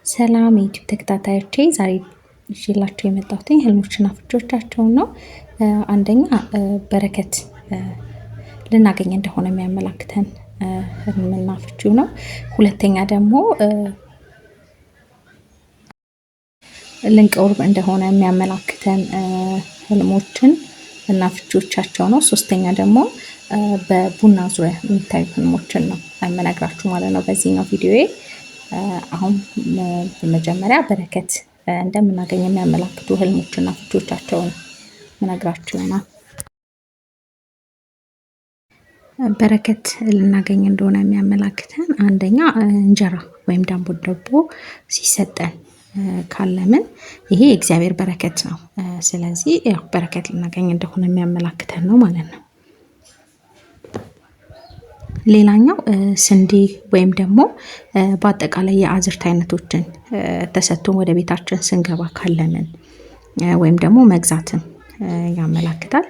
ሰላም የዩቲዩብ ተከታታዮቼ ዛሬ ይዤላችሁ የመጣሁት ህልሞችና ፍቾቻቸውን ነው። አንደኛ በረከት ልናገኝ እንደሆነ የሚያመላክተን ህልምና ፍቺው ነው። ሁለተኛ ደግሞ ልንቀርብ እንደሆነ የሚያመላክተን ህልሞችን እና ፍቾቻቸው ነው። ሶስተኛ ደግሞ በቡና ዙሪያ የሚታዩ ህልሞችን ነው የምነግራችሁ ማለት ነው በዚህኛው ቪዲዮዬ። አሁን በመጀመሪያ በረከት እንደምናገኝ የሚያመላክቱ ህልሞችና ፍቾቻቸውን ምነግራችሁ ነው። በረከት ልናገኝ እንደሆነ የሚያመላክተን አንደኛ እንጀራ ወይም ዳቦ ሲሰጠን ካለምን ይሄ የእግዚአብሔር በረከት ነው። ስለዚህ ያው በረከት ልናገኝ እንደሆነ የሚያመላክተን ነው ማለት ነው። ሌላኛው ስንዴ ወይም ደግሞ በአጠቃላይ የአዝርት አይነቶችን ተሰጥቶን ወደ ቤታችን ስንገባ ካለምን ወይም ደግሞ መግዛትን ያመላክታል።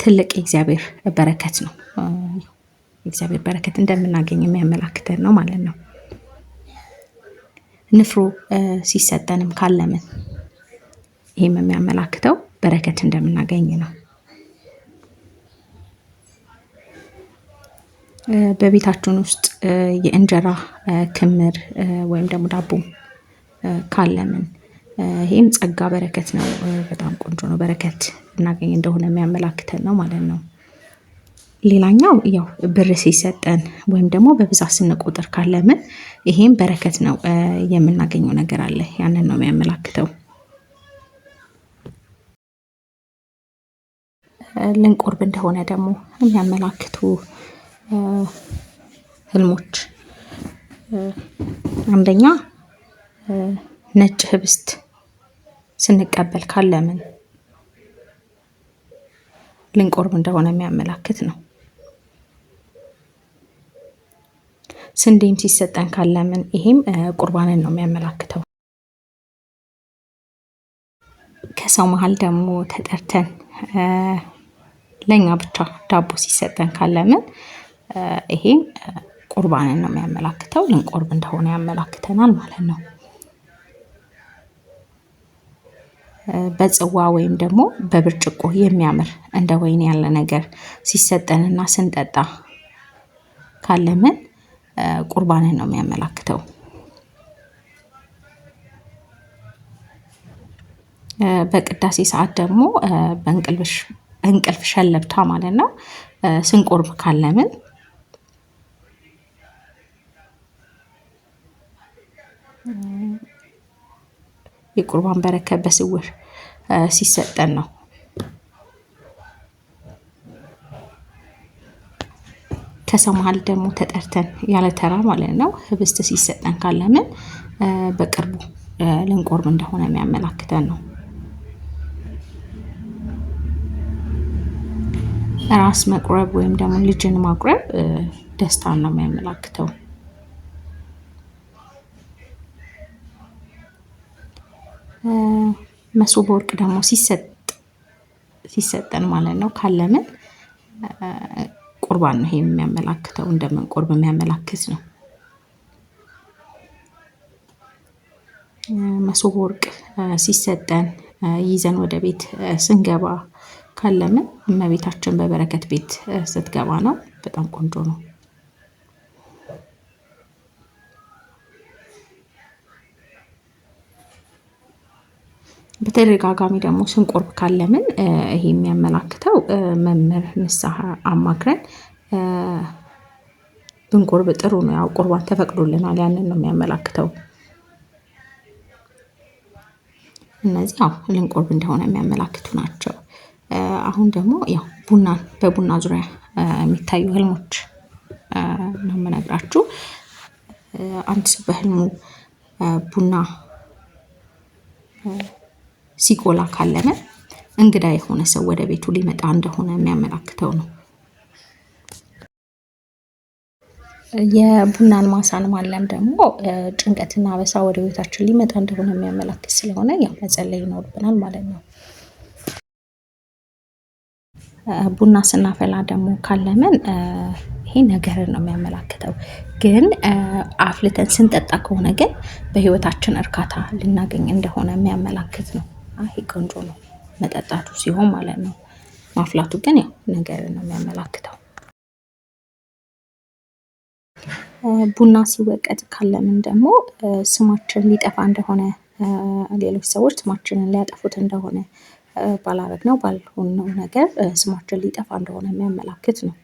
ትልቅ የእግዚአብሔር በረከት ነው። የእግዚአብሔር በረከት እንደምናገኝ የሚያመላክተን ነው ማለት ነው። ንፍሮ ሲሰጠንም ካለምን ይህም የሚያመላክተው በረከት እንደምናገኝ ነው። በቤታችን ውስጥ የእንጀራ ክምር ወይም ደግሞ ዳቦ ካለምን ይህም ጸጋ በረከት ነው። በጣም ቆንጆ ነው። በረከት እናገኝ እንደሆነ የሚያመላክተን ነው ማለት ነው። ሌላኛው ያው ብር ሲሰጠን ወይም ደግሞ በብዛት ስንቆጥር ካለምን ይሄም በረከት ነው። የምናገኘው ነገር አለ፣ ያንን ነው የሚያመላክተው። ልንቆርብ እንደሆነ ደግሞ የሚያመላክቱ ህልሞች አንደኛ ነጭ ህብስት ስንቀበል ካለምን ልንቆርብ እንደሆነ የሚያመላክት ነው። ስንዴም ሲሰጠን ካለምን ይሄም ቁርባንን ነው የሚያመላክተው። ከሰው መሀል ደግሞ ተጠርተን ለኛ ብቻ ዳቦ ሲሰጠን ካለምን ይሄም ቁርባንን ነው የሚያመላክተው። ልንቆርብ እንደሆነ ያመላክተናል ማለት ነው። በጽዋ ወይም ደግሞ በብርጭቆ የሚያምር እንደ ወይን ያለ ነገር ሲሰጠንና ስንጠጣ ካለምን ቁርባንን ነው የሚያመላክተው። በቅዳሴ ሰዓት ደግሞ በእንቅልፍ ሸለብታ ማለት ነው ስንቆርብ ካለምን የቁርባን በረከት በስውር ሲሰጠን ነው። ከሰው መሀል ደግሞ ተጠርተን ያለ ተራ ማለት ነው ህብስት ሲሰጠን ካለምን በቅርቡ ልንቆርብ እንደሆነ የሚያመላክተን ነው። ራስ መቁረብ ወይም ደግሞ ልጅን ማቁረብ ደስታን ነው የሚያመላክተው። መሶበ ወርቅ ደግሞ ሲሰጠን ማለት ነው ካለምን ቁርባን ነው ይሄ የሚያመላክተው፣ እንደምንቆርብ የሚያመላክት ነው። መሶበ ወርቅ ሲሰጠን ይዘን ወደ ቤት ስንገባ ካለምን እመቤታችን በበረከት ቤት ስትገባ ነው። በጣም ቆንጆ ነው። በተደጋጋሚ ደግሞ ስንቆርብ ካለምን ይሄ የሚያመላክተው መምህር ንስሐ አማክረን ብንቆርብ ጥሩ ነው። ያው ቁርባን ተፈቅዶልናል፣ ያንን ነው የሚያመላክተው። እነዚህ ያው ልንቆርብ እንደሆነ የሚያመላክቱ ናቸው። አሁን ደግሞ ያው በቡና ዙሪያ የሚታዩ ህልሞች ነው የምነግራችሁ። አንድ ሰው በህልሙ ቡና ሲቆላ ካለመ እንግዳ የሆነ ሰው ወደ ቤቱ ሊመጣ እንደሆነ የሚያመላክተው ነው። የቡናን ማሳን ማለም ደግሞ ጭንቀትና አበሳ ወደ ቤታችን ሊመጣ እንደሆነ የሚያመላክት ስለሆነ ያው መጸለይ ይኖርብናል ማለት ነው። ቡና ስናፈላ ደግሞ ካለመን ይሄ ነገርን ነው የሚያመላክተው። ግን አፍልተን ስንጠጣ ከሆነ ግን በህይወታችን እርካታ ልናገኝ እንደሆነ የሚያመላክት ነው። ይሄ ቆንጆ ነው መጠጣቱ ሲሆን ማለት ነው። ማፍላቱ ግን ያው ነገርን ነው የሚያመላክተው። ቡና ሲወቀጥ ካለምን ደግሞ ስማችን ሊጠፋ እንደሆነ፣ ሌሎች ሰዎች ስማችንን ሊያጠፉት እንደሆነ፣ ባላረግነው ባልሆነው ነገር ስማችን ሊጠፋ እንደሆነ የሚያመላክት ነው።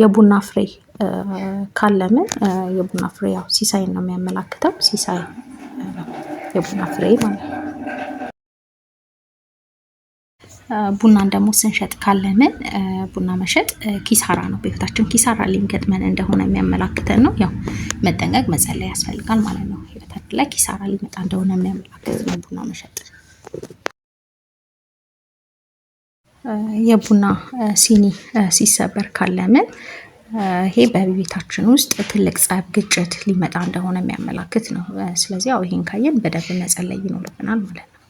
የቡና ፍሬ ካለምን የቡና ፍሬ ያው ሲሳይን ነው የሚያመላክተው። ሲሳይ የቡና ፍሬ ማለት ነው። ቡናን ደግሞ ስንሸጥ ካለምን ቡና መሸጥ ኪሳራ ነው። በህይወታችን ኪሳራ ሊገጥመን እንደሆነ የሚያመላክተን ነው። ያው መጠንቀቅ መጸለይ ያስፈልጋል ማለት ነው። ህይወታችን ላይ ኪሳራ ሊመጣ እንደሆነ የሚያመላክት ነው ቡና መሸጥ። የቡና ሲኒ ሲሰበር ካለምን ይሄ በቤታችን ውስጥ ትልቅ ጸብ፣ ግጭት ሊመጣ እንደሆነ የሚያመላክት ነው። ስለዚህ ያው ይሄን ካየን በደንብ መጸለይ ይኖርብናል ማለት ነው።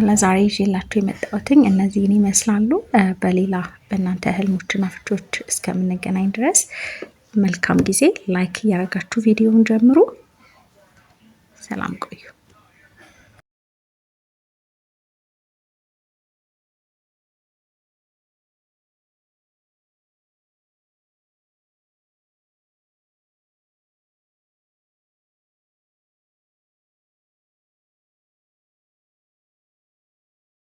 ለዛሬ ይዤላችሁ የመጣሁትኝ እነዚህን ይመስላሉ። በሌላ በእናንተ ህልሞችና ፍቾች እስከምንገናኝ ድረስ መልካም ጊዜ። ላይክ እያደረጋችሁ ቪዲዮውን ጀምሩ። ሰላም ቆዩ።